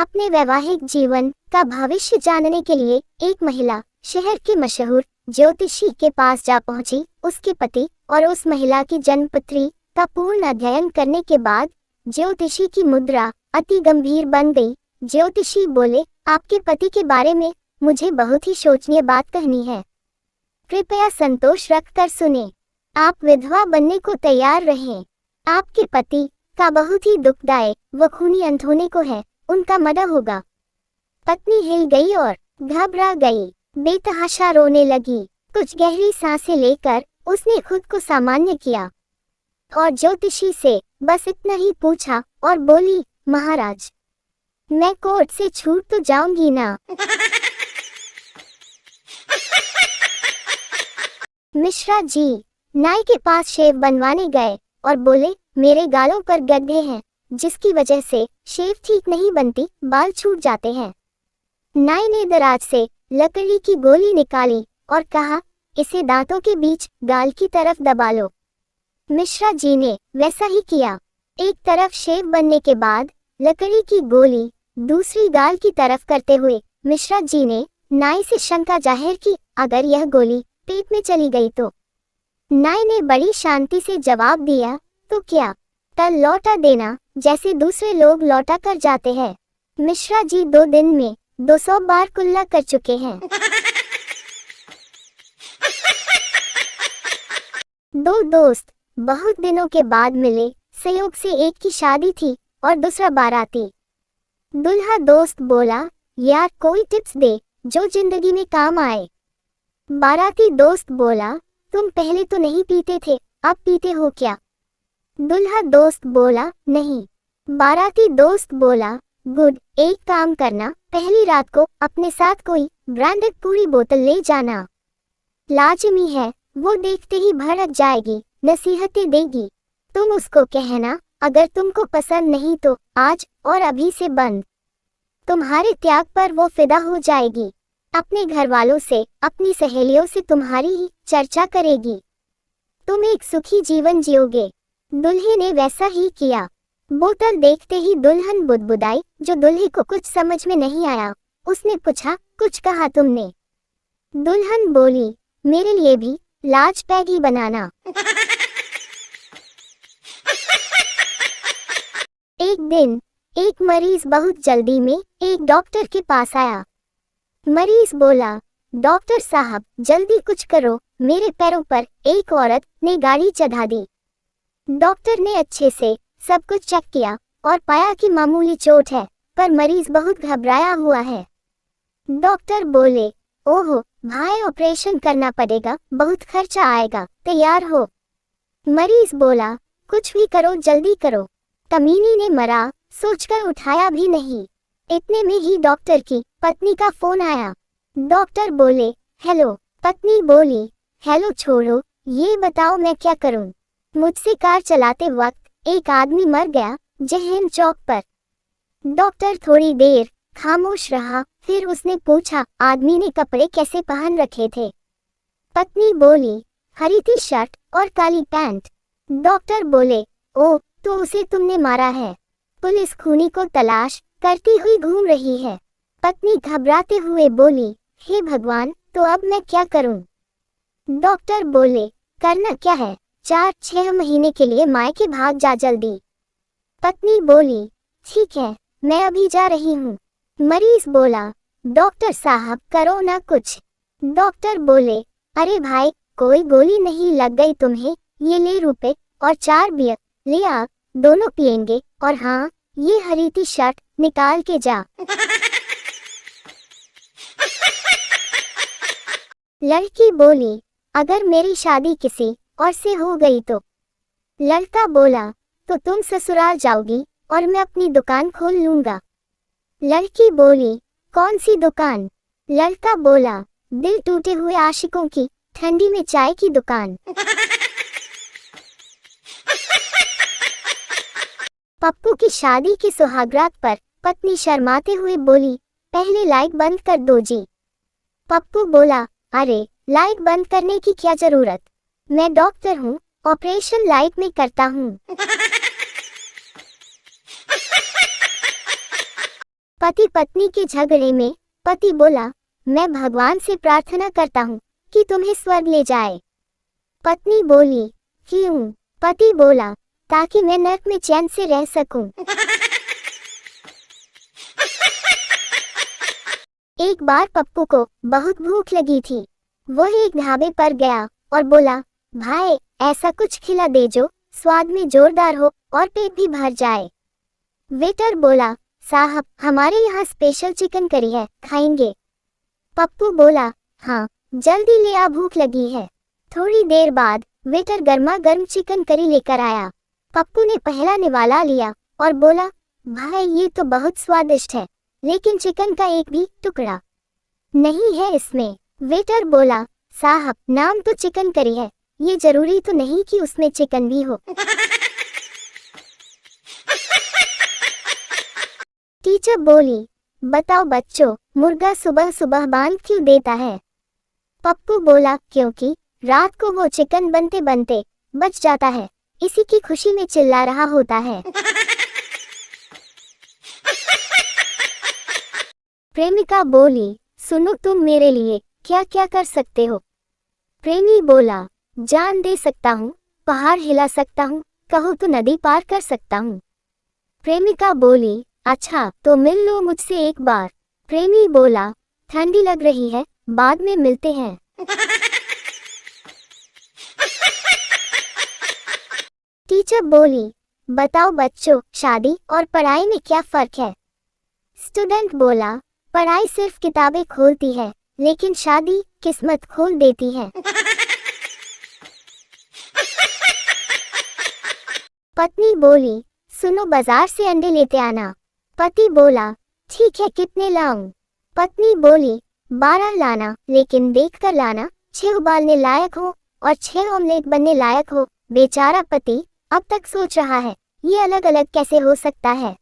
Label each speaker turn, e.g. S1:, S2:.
S1: अपने वैवाहिक जीवन का भविष्य जानने के लिए एक महिला शहर के मशहूर ज्योतिषी के पास जा पहुंची। उसके पति और उस महिला की जन्मपत्री का पूर्ण अध्ययन करने के बाद ज्योतिषी की मुद्रा अति गंभीर बन गई। ज्योतिषी बोले, आपके पति के बारे में मुझे बहुत ही शोचनीय बात कहनी है, कृपया संतोष रखकर सुने। आप विधवा बनने को तैयार रहें। आपके पति का बहुत ही दुखदायक व खूनी अंत होने को है, उनका मर्डर होगा। पत्नी हिल गई और घबरा गई, बेतहाशा रोने लगी। कुछ गहरी सांसें लेकर उसने खुद को सामान्य किया और ज्योतिषी से बस इतना ही पूछा और बोली, महाराज, मैं कोर्ट से छूट तो जाऊंगी ना? मिश्रा जी नाई के पास शेव बनवाने गए और बोले, मेरे गालों पर गड्ढे हैं जिसकी वजह से शेव ठीक नहीं बनती, बाल छूट जाते हैं। नाई ने दराज से लकड़ी की गोली निकाली और कहा, इसे दांतों के बीच गाल की तरफ दबा लो। मिश्रा जी ने वैसा ही किया। एक तरफ शेव बनने के बाद लकड़ी की गोली दूसरी गाल की तरफ करते हुए मिश्रा जी ने नाई से शंका जाहिर की, अगर यह गोली पेट में चली गई तो? नाई ने बड़ी शांति से जवाब दिया, तो क्या, तल लौटा देना जैसे दूसरे लोग लौटा कर जाते हैं। मिश्रा जी 2 दिन में 200 बार कुल्ला कर चुके हैं। 2 दोस्त बहुत दिनों के बाद मिले। संयोग से एक की शादी थी और दूसरा बाराती। दूल्हा दोस्त बोला, यार कोई टिप्स दे जो जिंदगी में काम आए। बाराती दोस्त बोला, तुम पहले तो नहीं पीते थे, अब पीते हो क्या? दूल्हा दोस्त बोला, नहीं। बाराती दोस्त बोला, गुड, एक काम करना, पहली रात को अपने साथ कोई ब्रांडेड पूरी बोतल ले जाना। लाजमी है, वो देखते ही भड़क जाएगी, नसीहतें देगी। तुम उसको कहना, अगर तुमको पसंद नहीं तो आज और अभी से बंद। तुम्हारे त्याग पर वो फिदा हो जाएगी। अपने घर वालों से, अपनी सहेलियों से तुम्हारी ही चर्चा करेगी। तुम एक सुखी जीवन जियोगे। दुल्हे ने वैसा ही किया। बोतल देखते ही दुल्हन बुदबुदाई, जो दुल्हे को कुछ समझ में नहीं आया। उसने पूछा, कुछ कहा तुमने? दुल्हन बोली, मेरे लिए भी लाज पैग ही बनाना। एक दिन एक मरीज बहुत जल्दी में एक डॉक्टर के पास आया। मरीज बोला, डॉक्टर साहब जल्दी कुछ करो, मेरे पैरों पर एक औरत ने गाड़ी चढ़ा दी। डॉक्टर ने अच्छे से सब कुछ चेक किया और पाया कि मामूली चोट है, पर मरीज बहुत घबराया हुआ है। डॉक्टर बोले, ओहो भाई, ऑपरेशन करना पड़ेगा, बहुत खर्चा आएगा, तैयार हो? मरीज बोला, कुछ भी करो, जल्दी करो। कमीनी ने मरा सोचकर उठाया भी नहीं। इतने में ही डॉक्टर की पत्नी का फोन आया। डॉक्टर बोले, हेलो। पत्नी बोली, हेलो छोड़ो, ये बताओ मैं क्या करूं? मुझसे कार चलाते वक्त एक आदमी मर गया जहीन चौक पर। डॉक्टर थोड़ी देर खामोश रहा, फिर उसने पूछा, आदमी ने कपड़े कैसे पहन रखे थे? पत्नी बोली, हरी टी शर्ट और काली पैंट। डॉक्टर बोले, ओ, तो उसे तुमने मारा है। पुलिस खूनी को तलाश करती हुई घूम रही है। पत्नी घबराते हुए बोली, हे भगवान, तो अब मैं क्या करूं? डॉक्टर बोले, करना क्या है, 4-6 महीने के लिए मायके भाग जा जल्दी। पत्नी बोली, ठीक है, मैं अभी जा रही हूँ। मरीज बोला, डॉक्टर साहब करो ना कुछ। डॉक्टर बोले, अरे भाई, कोई गोली नहीं लग गई तुम्हें, ये ले रुपए और 4 बियर ले आ, दोनों पिएंगे, और हाँ, ये हरी टी शर्ट निकाल के जा। लड़की बोली, अगर मेरी शादी किसी और से हो गई तो? लड़का बोला, तो तुम ससुराल जाओगी और मैं अपनी दुकान खोल लूंगा। लड़की बोली, कौन सी दुकान? लड़का बोला, दिल टूटे हुए आशिकों की ठंडी में चाय की दुकान। पप्पू की शादी की सुहागरात पर पत्नी शर्माते हुए बोली, पहले लाइट बंद कर दो जी। पप्पू बोला, अरे लाइट बंद करने की क्या जरूरत, मैं डॉक्टर हूँ, ऑपरेशन लाइट में करता हूँ। पति पत्नी के झगड़े में पति बोला, मैं भगवान से प्रार्थना करता हूँ कि तुम्हें स्वर्ग ले जाए। पत्नी बोली, क्यों? पति बोला, ताकि मैं नर्क में चैन से रह सकूं। एक बार पप्पू को बहुत भूख लगी थी। वह एक ढाबे पर गया और बोला, भाई ऐसा कुछ खिला दे जो स्वाद में जोरदार हो और पेट भी भर जाए। वेटर बोला, साहब हमारे यहाँ स्पेशल चिकन करी है, खाएंगे? पप्पू बोला, हाँ जल्दी ले आ, भूख लगी है। थोड़ी देर बाद वेटर गर्मा गर्म चिकन करी लेकर आया। पप्पू ने पहला निवाला लिया और बोला, भाई ये तो बहुत स्वादिष्ट है, लेकिन चिकन का एक भी टुकड़ा नहीं है इसमें। वेटर बोला, साहब नाम तो चिकन करी है, ये जरूरी तो नहीं कि उसमें चिकन भी हो। टीचर बोली, बताओ बच्चों, मुर्गा सुबह सुबह बांग क्यों देता है? पप्पू बोला, क्योंकि रात को वो चिकन बनते बनते बच जाता है, इसी की खुशी में चिल्ला रहा होता है। प्रेमिका बोली, सुनो तुम मेरे लिए क्या क्या कर सकते हो? प्रेमी बोला, जान दे सकता हूँ, पहाड़ हिला सकता हूँ, कहो तो नदी पार कर सकता हूँ। प्रेमिका बोली, अच्छा तो मिल लो मुझसे एक बार। प्रेमी बोला, ठंडी लग रही है, बाद में मिलते हैं। टीचर बोली, बताओ बच्चों, शादी और पढ़ाई में क्या फर्क है? स्टूडेंट बोला, पढ़ाई सिर्फ किताबें खोलती है, लेकिन शादी किस्मत खोल देती है। पत्नी बोली, सुनो बाजार से अंडे लेते आना। पति बोला, ठीक है, कितने लाऊं? पत्नी बोली, 12 लाना, लेकिन देख कर लाना, 6 उबालने लायक हो और 6 ऑमलेट बनने लायक हो। बेचारा पति अब तक सोच रहा है, ये अलग अलग कैसे हो सकता है।